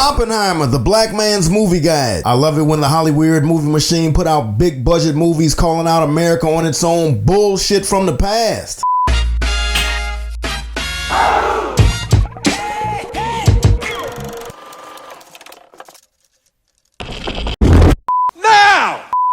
Oppenheimer, the black man's movie guide. I love it when the Hollywood movie machine put out big budget movies calling out America on its own bullshit from the past.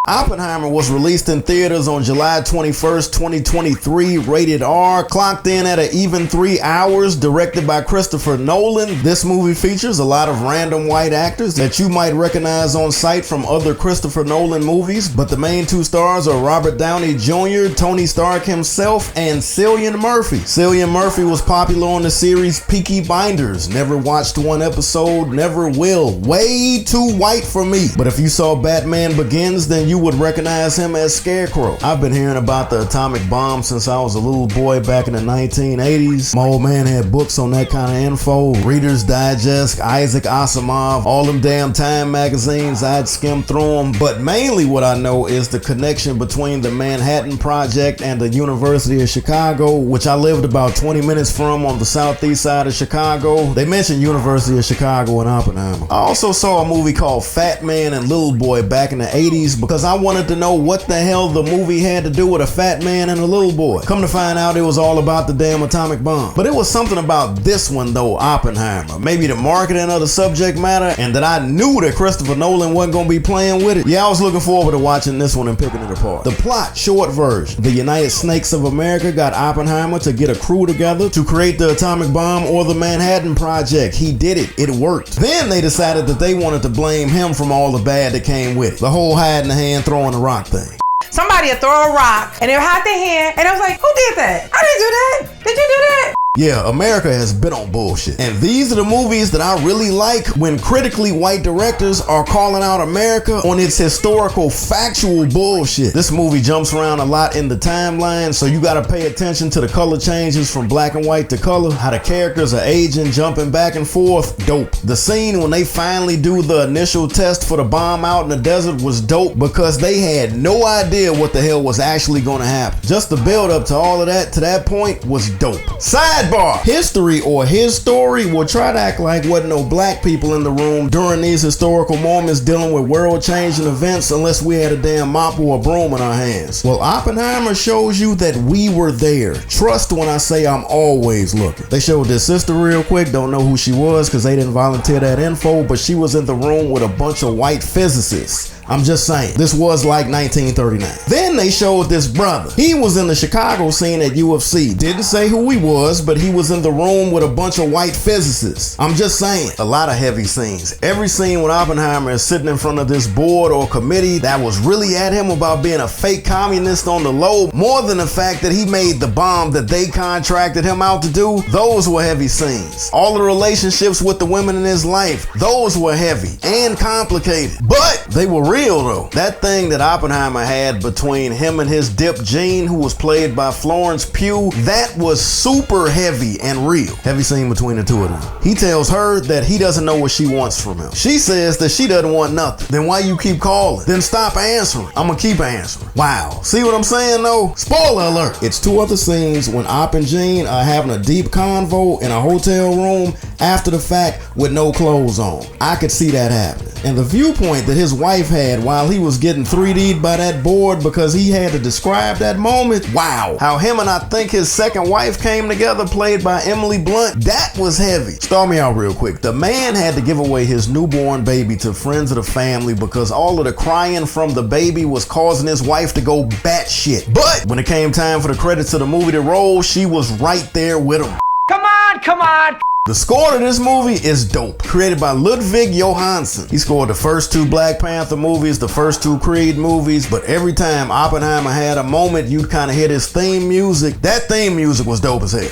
Oppenheimer was released in theaters on July 21st, 2023, rated R, clocked in at an even 3 hours, directed by Christopher Nolan. This movie features a lot of random white actors that you might recognize on sight from other Christopher Nolan movies, but the main two stars are Robert Downey Jr., Tony Stark himself, and Cillian Murphy. Cillian Murphy was popular on the series Peaky Blinders. Never watched one episode, never will. Way too white for me. But if you saw Batman Begins, then you would recognize him as Scarecrow. I've been hearing about the atomic bomb since I was a little boy back in the 1980s. My old man had books on that kind of info. Reader's Digest, Isaac Asimov, all them damn Time magazines. I'd skim through them. But mainly what I know is the connection between the Manhattan Project and the University of Chicago, which I lived about 20 minutes from on the southeast side of Chicago. They mentioned University of Chicago in Oppenheimer. I also saw a movie called Fat Man and Little Boy back in the 80s because I wanted to know what the hell the movie had to do with a fat man and a little boy. Come to find out, it was all about the damn atomic bomb. But it was something about this one though, Oppenheimer. Maybe the marketing of the subject matter, and that I knew that Christopher Nolan wasn't gonna be playing with it. Yeah, I was looking forward to watching this one and picking it apart. The plot, short version. The United Snakes of America got Oppenheimer to get a crew together to create the atomic bomb or the Manhattan Project. He did it. It worked. Then they decided that they wanted to blame him from all the bad that came with it. The whole hide in the hand throwing the rock thing. Somebody would throw a rock and they would hide their hand, and I was like, who did that? I didn't do that. Did you do that? Yeah, America has been on bullshit. And these are the movies that I really like when critically white directors are calling out America on its historical, factual bullshit. This movie jumps around a lot in the timeline, so you gotta pay attention to the color changes from black and white to color, how the characters are aging, jumping back and forth. Dope. The scene when they finally do the initial test for the bomb out in the desert was dope because they had no idea what the hell was actually gonna happen. Just the build up to all of that, to that point, was dope. Sidebar. History or his story will try to act like wasn't no black people in the room during these historical moments dealing with world-changing events unless we had a damn mop or a broom in our hands. Well, Oppenheimer shows you that we were there. Trust when I say I'm always looking. They showed this sister real quick, don't know who she was because they didn't volunteer that info, but she was in the room with a bunch of white physicists. I'm just saying, this was like 1939. Then they showed this brother. He was in the Chicago scene at UFC. Didn't say who he was, but he was in the room with a bunch of white physicists. I'm just saying, a lot of heavy scenes. Every scene with Oppenheimer is sitting in front of this board or committee that was really at him about being a fake communist on the low, more than the fact that he made the bomb that they contracted him out to do. Those were heavy scenes. All the relationships with the women in his life, those were heavy and complicated, but they were real though. That thing that Oppenheimer had between him and his dip Jean, who was played by Florence Pugh, that was super heavy and real. Heavy scene between the two of them. He tells her that he doesn't know what she wants from him. She says that she doesn't want nothing. Then why you keep calling? Then stop answering. I'm gonna keep answering. Wow. See what I'm saying though? Spoiler alert. It's two other scenes when Opp and Jean are having a deep convo in a hotel room after the fact with no clothes on. I could see that happening. And the viewpoint that his wife had while he was getting 3D'd by that board because he had to describe that moment. Wow. How him and I think his second wife came together, played by Emily Blunt, that was heavy. Start me out real quick. The man had to give away his newborn baby to friends of the family because all of the crying from the baby was causing his wife to go batshit. But when it came time for the credits of the movie to roll, she was right there with him. Come on, come on. The score to this movie is dope. Created by Ludwig Göransson. He scored the first two Black Panther movies, the first two Creed movies, but every time Oppenheimer had a moment, you'd kind of hear his theme music. That theme music was dope as hell.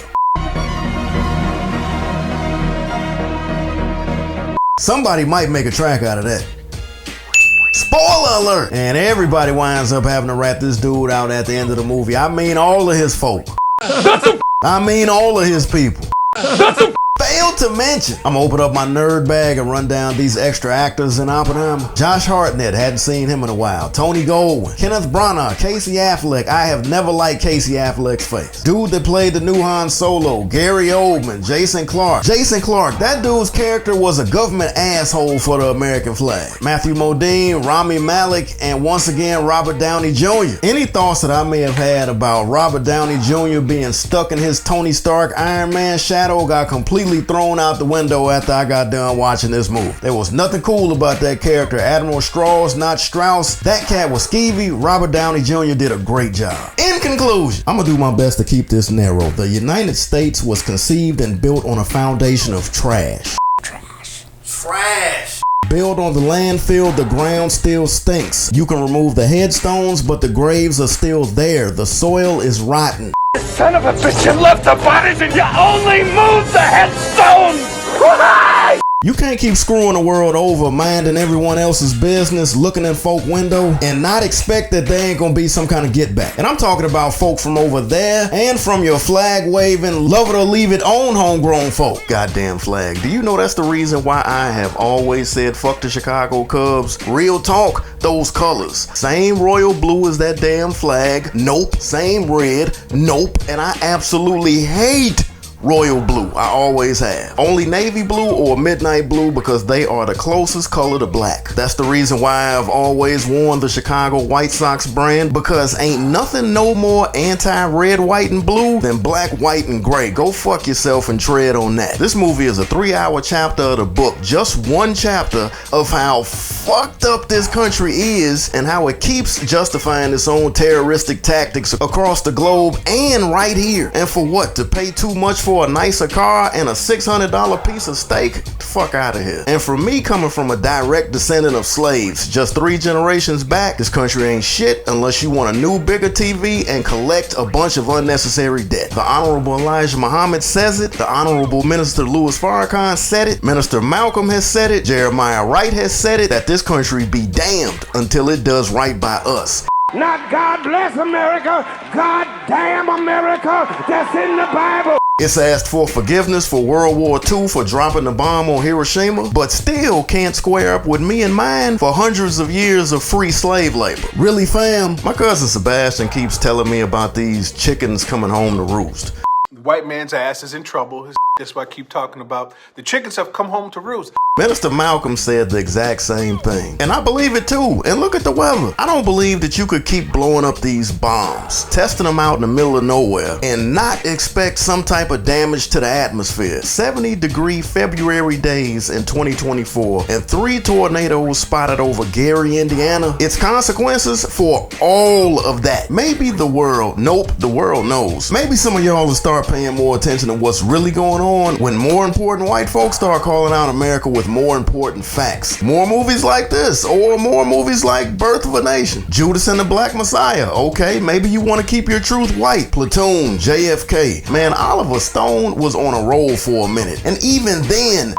Somebody might make a track out of that. Spoiler alert! And everybody winds up having to rat this dude out at the end of the movie. I mean all of his folk. I mean all of his people. Failed to mention, I'm gonna open up my nerd bag and run down these extra actors in Oppenheimer. Josh Hartnett, hadn't seen him in a while. Tony Goldwyn, Kenneth Branagh, Casey Affleck. I have never liked Casey Affleck's face. Dude that played the new Han Solo, Gary Oldman, Jason Clarke. Jason Clarke, that dude's character was a government asshole for the American flag. Matthew Modine, Rami Malek, and once again, Robert Downey Jr. Any thoughts that I may have had about Robert Downey Jr. being stuck in his Tony Stark Iron Man shadow got completely thrown out the window after I got done watching this movie. There was nothing cool about that character. Admiral Strauss, not Strauss. That cat was skeevy. Robert Downey Jr. did a great job. In conclusion, I'm gonna do my best to keep this narrow. The United States was conceived and built on a foundation of trash. Trash. Built on the landfill, the ground still stinks. You can remove the headstones, but the graves are still there. The soil is rotten. Son of a bitch, you left the bodies and you only moved the headstones! Why? You can't keep screwing the world over, minding everyone else's business, looking in folk window, and not expect that there ain't gonna be some kind of get back. And I'm talking about folk from over there and from your flag waving, love it or leave it own homegrown folk. Goddamn flag. Do you know that's the reason why I have always said fuck the Chicago Cubs? Real talk, those colors. Same royal blue as that damn flag. Nope. Same red. Nope. And I absolutely hate royal blue. I always have. Only navy blue or midnight blue because they are the closest color to black. That's the reason why I've always worn the Chicago White Sox brand, because ain't nothing no more anti-red, white, and blue than black, white, and gray. Go fuck yourself and tread on that. This movie is a 3-hour chapter of the book. Just one chapter of how fucked up this country is and how it keeps justifying its own terroristic tactics across the globe and right here. And for what? To pay too much for a nicer car and a $600 piece of steak? Fuck out of here. And for me, coming from a direct descendant of slaves just 3 generations back, this country ain't shit unless you want a new, bigger TV and collect a bunch of unnecessary debt. The Honorable Elijah Muhammad says it. The Honorable Minister Louis Farrakhan said it. Minister Malcolm has said it. Jeremiah Wright has said it, that this country be damned until it does right by us. Not God bless America, God damn America, that's in the Bible. It's asked for forgiveness for World War II for dropping the bomb on Hiroshima, but still can't square up with me and mine for hundreds of years of free slave labor. Really, fam? My cousin Sebastian keeps telling me about these chickens coming home to roost. The white man's ass is in trouble. That's what I keep talking about. The chickens have come home to roost. Minister Malcolm said the exact same thing. And I believe it too. And look at the weather. I don't believe that you could keep blowing up these bombs, testing them out in the middle of nowhere, and not expect some type of damage to the atmosphere. 70-degree February days in 2024 and 3 tornadoes spotted over Gary, Indiana. It's consequences for all of that. Maybe the world, nope, the world knows. Maybe some of y'all will start paying more attention to what's really going on when more important white folks start calling out America with more important facts. More movies like this, or more movies like Birth of a Nation, Judas and the Black Messiah. Okay, maybe you want to keep your truth white. Platoon, JFK. Man, Oliver Stone was on a roll for a minute. And even then,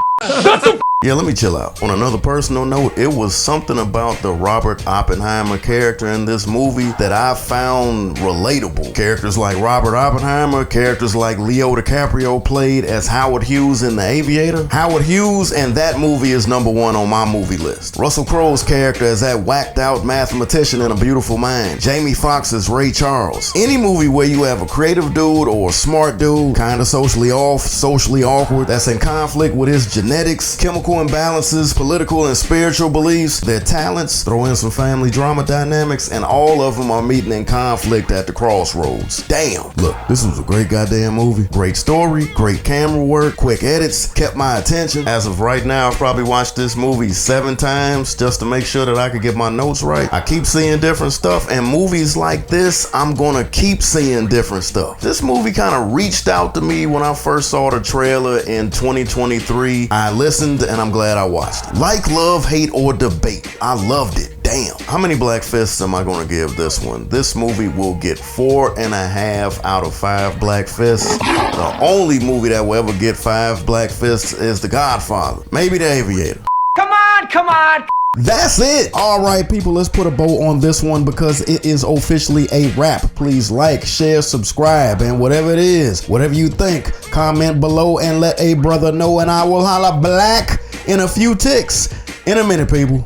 yeah, let me chill out. On another personal note, it was something about the Robert Oppenheimer character in this movie that I found relatable. Characters like Robert Oppenheimer, characters like Leo DiCaprio played as Howard Hughes in The Aviator. Howard Hughes, and that movie is #1 on my movie list. Russell Crowe's character as that whacked out mathematician in A Beautiful Mind. Jamie Foxx as Ray Charles. Any movie where you have a creative dude or a smart dude, kind of socially off, socially awkward, that's in conflict with his genetics, chemical imbalances, political and spiritual beliefs, their talents, throw in some family drama dynamics, and all of them are meeting in conflict at the crossroads. Damn. Look, this was a great goddamn movie. Great story, great camera work, quick edits, kept my attention. As of right now, I've probably watched this movie 7 times just to make sure that I could get my notes right. I keep seeing different stuff, and movies like this, I'm gonna keep seeing different stuff. This movie kind of reached out to me when I first saw the trailer in 2023. I listened, and I'm glad I watched it. Like, love, hate, or debate, I loved it. Damn. How many black fists am I gonna give this one? This movie will get 4.5 out of 5 black fists. The only movie that will ever get 5 black fists is The Godfather. Maybe The Aviator. Come on, come on. That's it. All right, people, let's put a bow on this one because it is officially a wrap. Please like, share, subscribe, and whatever it is, whatever you think, comment below and let a brother know, and I will holla black in a few ticks in a minute, people.